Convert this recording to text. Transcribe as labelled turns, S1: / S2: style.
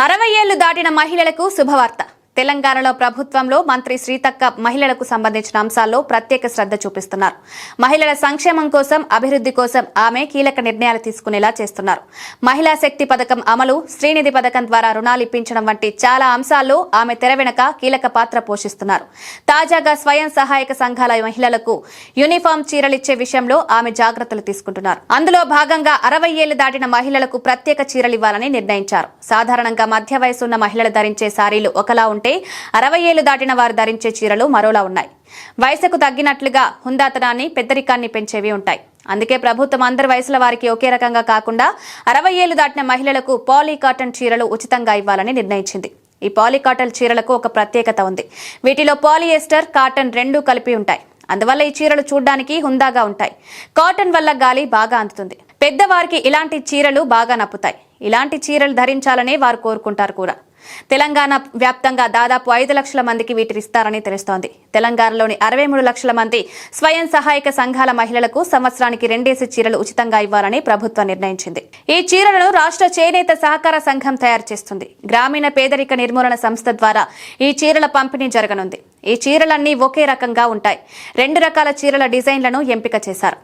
S1: 60 ఏళ్లు దాటిన మహిళలకు శుభవార్త. తెలంగాణలో ప్రభుత్వంలో మంత్రి శ్రీతక్క మహిళలకు సంబంధించిన అంశాల్లో ప్రత్యేక శ్రద్ధ చూపిస్తున్నారు. మహిళల సంక్షేమం కోసం, అభివృద్ధి కోసం ఆమె కీలక నిర్ణయాలు తీసుకునేలా చేస్తున్నారు. మహిళా శక్తి పథకం అమలు, శ్రీనిధి పథకం ద్వారా రుణాలు ఇప్పించడం వంటి చాలా అంశాల్లో ఆమె తెర వెనుక కీలక పాత్ర పోషిస్తున్నారు. తాజాగా స్వయం సహాయక సంఘాల మహిళలకు యూనిఫామ్ చీరలిచ్చే విషయంలో ఆమె జాగ్రత్తలు తీసుకుంటున్నారు. అందులో భాగంగా 60 ఏళ్లు దాటిన మహిళలకు ప్రత్యేక చీరలివ్వాలని నిర్ణయించారు. సాధారణంగా మధ్య వయసున్న మహిళలు ధరించే సారీలు ఒకలా ఉంటే 60 ఏళ్లు దాటిన వారు ధరించే చీరలు మరోలా ఉన్నాయి. వయసుకు తగ్గినట్లుగా హుందాతనాన్ని, పెద్దరికాన్ని పెంచేవి ఉంటాయి. అందుకే ప్రభుత్వం అందరి వయసుల వారికి ఒకే రకంగా కాకుండా 60 ఏళ్లు దాటిన మహిళలకు పాలీ కాటన్ చీరలు ఉచితంగా ఇవ్వాలని నిర్ణయించింది. ఈ పాలీ కాటన్ చీరలకు ఒక ప్రత్యేకత ఉంది. వీటిలో పాలియస్టర్, కాటన్ రెండూ కలిపి ఉంటాయి. అందువల్ల ఈ చీరలు చూడ్డానికి హుందాగా ఉంటాయి. కాటన్ వల్ల గాలి బాగా అందుతుంది. పెద్దవారికి ఇలాంటి చీరలు బాగా నప్పుతాయి. ఇలాంటి చీరలు ధరించాలనే వారు కోరుకుంటారు కూడా. తెలంగాణ వ్యాప్తంగా దాదాపు 5 లక్షల మందికి వీటిని ఇస్తారని తెలుస్తోంది. తెలంగాణలోని 63 లక్షల మంది స్వయం సహాయక సంఘాల మహిళలకు సంవత్సరానికి 2 చీరలు ఉచితంగా ఇవ్వాలని ప్రభుత్వం నిర్ణయించింది. ఈ చీరలను రాష్ట్ర చేనేత సహకార సంఘం తయారు చేస్తుంది. గ్రామీణ పేదరిక నిర్మూలన సంస్థ ద్వారా ఈ చీరల పంపిణీ జరగనుంది. ఈ చీరలన్నీ ఒకే రకంగా ఉంటాయి. 2 రకాల చీరల డిజైన్లను ఎంపిక చేశారు.